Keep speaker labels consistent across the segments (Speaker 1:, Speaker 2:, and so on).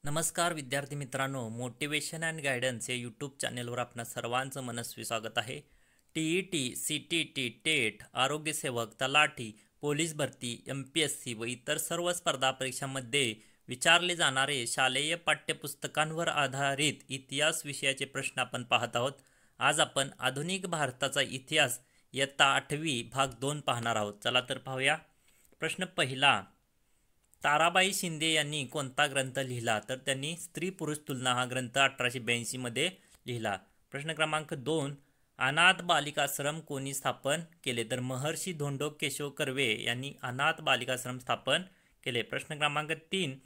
Speaker 1: नमस्कार विद्यार्थी मित्रांनो, मोटिवेशन अँड गायडन्स या यूट्यूब चॅनेलवर आपणा सर्वांचं मनस्वी स्वागत आहे. TET, CTT, टेट, आरोग्यसेवक, तलाठी, पोलीस भरती, MPSC व इतर सर्व स्पर्धा परीक्षांमध्ये विचारले जाणारे शालेय पाठ्यपुस्तकांवर आधारित इतिहास विषयाचे प्रश्न आपण पाहत आहोत. आज आपण आधुनिक भारताचा इतिहास इयत्ता 8वी भाग 2 पाहणार आहोत. चला तर पाहूया. प्रश्न पहिला, ताराबाई शिंदे यांनी कोणता ग्रंथ लिहिला? तर त्यांनी स्त्री पुरुष तुलना हा ग्रंथ 1882 मध्ये लिहिला. प्रश्न क्रमांक 2, अनाथ बालिकाश्रम कोणी स्थापन केले? तर महर्षी धोंडो केशव कर्वे यांनी अनाथ बालिकाश्रम स्थापन केले. प्रश्न क्रमांक 3,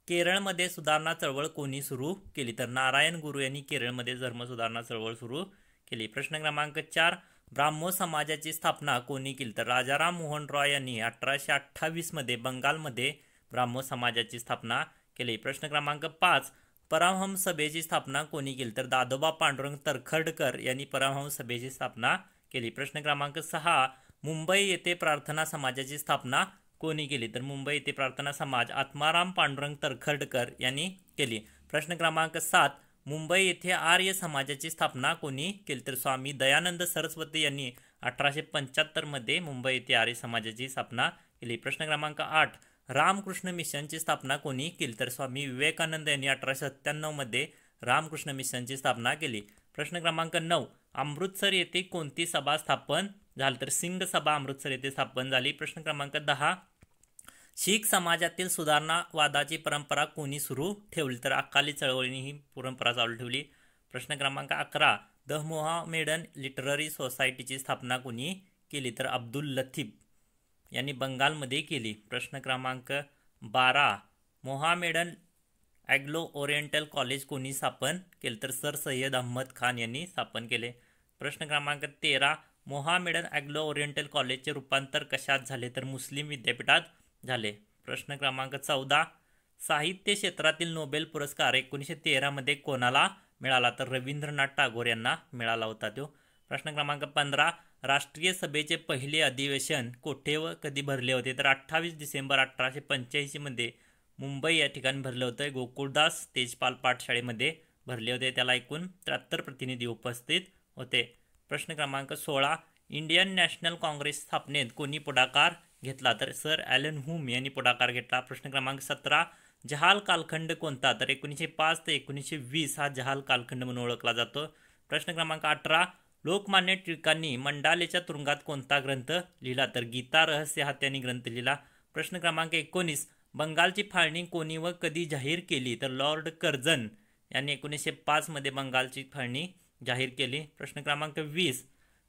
Speaker 1: केरळमध्ये सुधारणा चळवळ कोणी सुरू केली? तर नारायण गुरु यांनी केरळमध्ये धर्म सुधारणा चळवळ सुरू केली. प्रश्न क्रमांक 4, ब्राह्मो समाजाची स्थापना कोणी केली? तर राजाराम मोहन रॉय यांनी 1828 मध्ये बंगालमध्ये ब्राह्मो समाजाची स्थापना केली. प्रश्न क्रमांक 5, परमहंस सभेची स्थापना कोणी केली? तर दादोबा पांडुरंग तरखडकर यांनी परमहंस सभेची स्थापना केली. प्रश्न क्रमांक 6, मुंबई येथे प्रार्थना समाजाची स्थापना कोणी केली? तर मुंबई येथे प्रार्थना समाज आत्माराम पांडुरंग तरखडकर यांनी केली. प्रश्न क्रमांक 7, मुंबई येथे आर्य समाजाची स्थापना कोणी केली? तर स्वामी दयानंद सरस्वती यांनी 1875 मध्ये मुंबई येथे आर्य समाजाची स्थापना केली. प्रश्न क्रमांक 8, रामकृष्ण मिशनची स्थापना कोणी केली? तर स्वामी विवेकानंद यांनी 1897 मध्ये रामकृष्ण मिशनची स्थापना केली. प्रश्न क्रमांक 9, अमृतसर येथे कोणती सभा स्थापन झाली? तर सिंग सभा अमृतसर येथे स्थापन झाली. प्रश्न क्रमांक 10, शीख समाजातील सुधारणावादाची परंपरा कोणी सुरू ठेवली? तर अकाली चळवळीने ही परंपरा चालू ठेवली. प्रश्न क्रमांक 11, द मोहामेडन लिटररी सोसायटीची स्थापना कोणी केली? तर अब्दुल लतीफ यांनी बंगालमध्ये केली. प्रश्न क्रमांक 12, मोहामेडन ॲग्लो ओरिएंटल कॉलेज कोणी स्थापन केले? तर सर सय्यद अहमद खान यांनी स्थापन केले. प्रश्न क्रमांक 13, मोहामेडन ॲग्लो ओरिएंटल कॉलेजचे रूपांतर कशात झाले? तर मुस्लिम विद्यापीठात झाले. प्रश्न क्रमांक 14, साहित्य क्षेत्रातील नोबेल पुरस्कार 1913 मध्ये कोणाला मिळाला? तर रवींद्रनाथ टागोर यांना मिळाला होता तो. प्रश्न क्रमांक 15, राष्ट्रीय सभेचे पहिले अधिवेशन कोठे व कधी भरले होते? तर 28 डिसेंबर 1885 मध्ये मुंबई या ठिकाणी भरले होते. गोकुळदास तेजपाल पाठशाळेमध्ये भरले होते. त्याला एकूण 73 प्रतिनिधी उपस्थित होते. प्रश्न क्रमांक 16, इंडियन नॅशनल काँग्रेस स्थापनेत कोणी पुढाकार घेतला? तर सर ॲलन हुम यांनी पुढाकार घेतला. प्रश्न क्रमांक 17, जहाल कालखंड कोणता? तर 1905 ते 1920 हा जहाल कालखंड म्हणून ओळखला जातो. प्रश्न क्रमांक 18, लोकमान्य टिळकांनी मंडालेच्या तुरुंगात कोणता ग्रंथ लिहिला? तर गीता रहस्य हा त्यांनी ग्रंथ लिहिला. प्रश्न क्रमांक 19, बंगालची फाळणी कोणी व कधी जाहीर केली? तर लॉर्ड कर्झन यांनी 1905 मध्ये बंगालची फाळणी जाहीर केली. प्रश्न क्रमांक 20,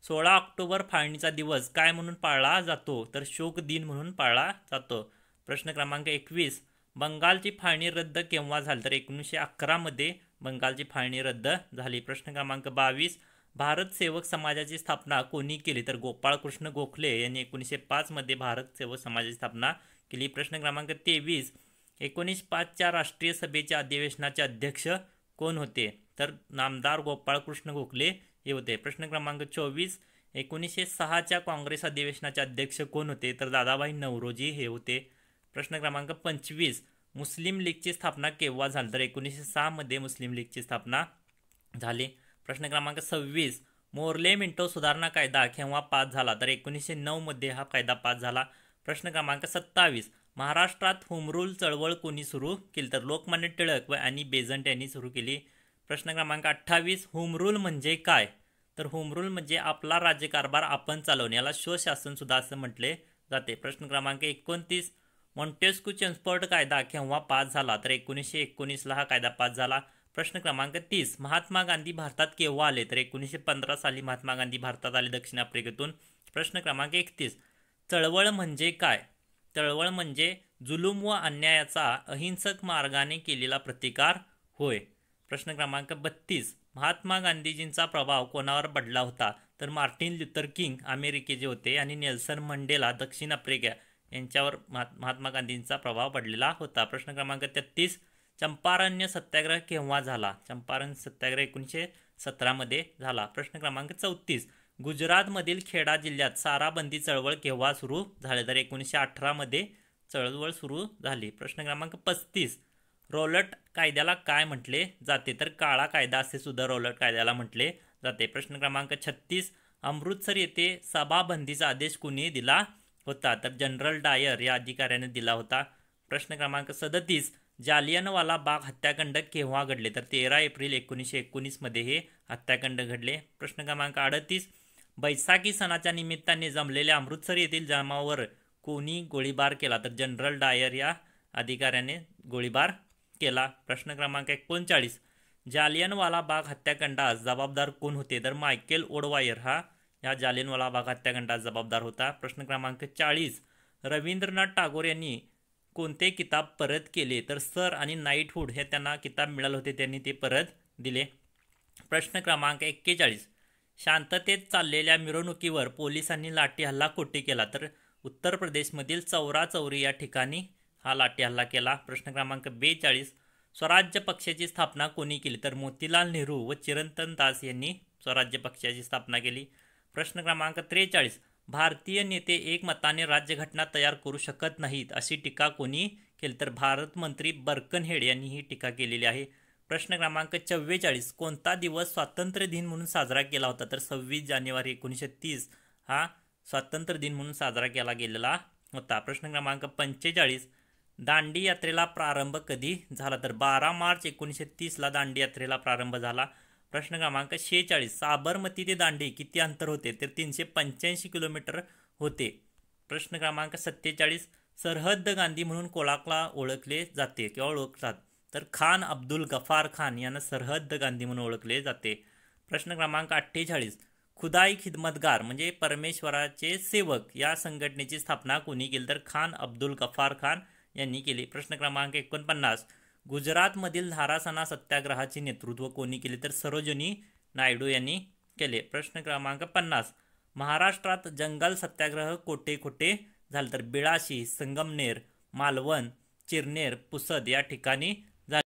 Speaker 1: 16 ऑक्टोबर फाळणीचा दिवस काय म्हणून पाळला जातो? तर शोक दिन म्हणून पाळला जातो. प्रश्न क्रमांक 21, बंगालची फाळणी रद्द केव्हा झाली? तर 1911 मध्ये बंगालची फाळणी रद्द झाली. प्रश्न क्रमांक 22, भारत सेवक समाजाची स्थापना कोणी केली? तर गोपाळकृष्ण गोखले यांनी 1905 मध्ये भारत सेवक समाजाची स्थापना केली. प्रश्न क्रमांक 23, 1905च्या राष्ट्रीय सभेचे अधिवेशनाचे अध्यक्ष कोण होते? तर नामदार गोपाळकृष्ण गोखले हे होते. प्रश्न क्रमांक 24, 1906च्या काँग्रेस अधिवेशनाचे अध्यक्ष कोण होते? तर दादाभाई नौरोजी हे होते. प्रश्न क्रमांक 25, मुस्लिम लीगची स्थापना केव्हा झाली? तर 1906 मध्ये मुस्लिम लीगची स्थापना झाली. प्रश्न क्रमांक 26, मोर्ले मिंटो सुधारणा कायदा केव्हा पास झाला? तर 1909 मध्ये हा कायदा पास झाला. प्रश्न क्रमांक 27, महाराष्ट्रात होम रूल चळवळ कोणी सुरू केली? तर लोकमान्य टिळक व ॲनी बेझंट यांनी सुरू केली. प्रश्न क्रमांक 28, होम रूल म्हणजे काय? तर होम रूल म्हणजे आपला राज्यकारभार आपण चालवणे, याला स्वशासन सुद्धा असं म्हटले जाते. प्रश्न क्रमांक 29, मॉन्टेस्क्यू चेम्सफोर्ड कायदा केव्हा पास झाला? तर 1919ला हा कायदा पास झाला. प्रश्न क्रमांक 30, महात्मा गांधी भारतात केव्हा आले? तर 1915 साली महात्मा गांधी भारतात आले दक्षिण आफ्रिकेतून. प्रश्न क्रमांक 31, चळवळ म्हणजे काय? चळवळ म्हणजे जुलूम व अन्यायाचा अहिंसक मार्गाने केलेला प्रतिकार होय. प्रश्न क्रमांक 32, महात्मा गांधीजींचा प्रभाव कोणावर पडला होता? तर मार्टिन ल्युथर किंग अमेरिकेचे होते आणि नेल्सन मंडेला दक्षिण आफ्रिका यांच्यावर महात्मा गांधींचा प्रभाव पडलेला होता. प्रश्न क्रमांक 33, चंपारण्य सत्याग्रह केव्हा झाला? चंपारण सत्याग्रह 1917 मध्ये झाला. प्रश्न क्रमांक 34, गुजरातमधील खेडा जिल्ह्यात साराबंदी चळवळ केव्हा सुरू झाली? तर 1918 मध्ये चळवळ सुरू झाली. प्रश्न क्रमांक 35, रॉबर्ट कायद्याला काय म्हटले जाते? तर काळा कायदा असे सुधारवलं कायद्याला म्हटले जाते. प्रश्न क्रमांक 36, अमृतसर येथे सभाबंदीचा आदेश कुणी दिला होता? तर जनरल डायर या अधिकाऱ्याने दिला होता. प्रश्न क्रमांक 37, जालियनवाला बाग हत्याकांड केव्हा घडले? तर 13 एप्रिल 1919 मध्ये हे हत्याकांड घडले. प्रश्न क्रमांक 38, बैसाखी सणाच्या निमित्ताने जमलेल्या अमृतसर येथील जमावावर कोणी गोळीबार केला? तर जनरल डायर या अधिकाऱ्याने गोळीबार केला. प्रश्न क्रमांक 39, जालियनवाला बाग हत्याकांडास जबाबदार कोण होते? तर मायकेल ओडवायर हा या जालियनवाला बाग हत्याकांडास जबाबदार होता. प्रश्न क्रमांक 40, रवींद्रनाथ टागोर यांनी कोणते किताब परत केले? तर सर आणि नाईटहुड हे त्यांना किताब मिळाले होते, त्यांनी ते परत दिले. प्रश्न क्रमांक 41, शांततेत चाललेल्या मिरवणुकीवर पोलिसांनी लाठी हल्ला कोठे केला? तर उत्तर प्रदेशमधील चौरा चौरी या ठिकाणी हा लाठी हल्ला केला. प्रश्न क्रमांक 42, स्वराज्य पक्षाची स्थापना कोणी केली? तर मोतीलाल नेहरू व चिरंतन दास यांनी स्वराज्य पक्षाची स्थापना केली. प्रश्न क्रमांक 43, भारतीय नेते एकमताने राज्यघटना तयार करू शकत नाहीत अशी टीका कोणी केली? तर भारत मंत्री बर्कनहेड यांनी ही टीका केलेली आहे. प्रश्न क्रमांक 44, कोणता दिवस स्वातंत्र्य दिन म्हणून साजरा केला होता? तर 26 जानेवारी 1930 हा स्वातंत्र्य दिन म्हणून साजरा केला गेलेला होता. प्रश्न क्रमांक 45, दांडी यात्रेला प्रारंभ कधी झाला? तर 12 मार्च 1930 ला दांडी यात्रेला प्रारंभ झाला. प्रश्न क्रमांक 46, साबरमती ते दांडी किती अंतर होते? तर 385 किलोमीटर होते. प्रश्न क्रमांक 47, सरहद्द गांधी म्हणून कोणाला ओळखले जाते किंवा ओळखतात? तर खान अब्दुल गफार खान यांना सरहद्द गांधी म्हणून ओळखले जाते. प्रश्न क्रमांक 48, खुदाई खिदमतगार म्हणजे परमेश्वराचे सेवक या संघटनेची स्थापना कोणी केली? तर खान अब्दुल गफार खान यांनी केली. प्रश्न क्रमांक 49, गुजरातमधील धारासणा सत्याग्रहाचे नेतृत्व कोणी केले? तर सरोजिनी नायडू यांनी केले. प्रश्न क्रमांक 50, महाराष्ट्रात जंगल सत्याग्रह कोठे कोठे झाले? तर बिळाशी, संगमनेर, मालवण, चिरनेर, पुसद या ठिकाणी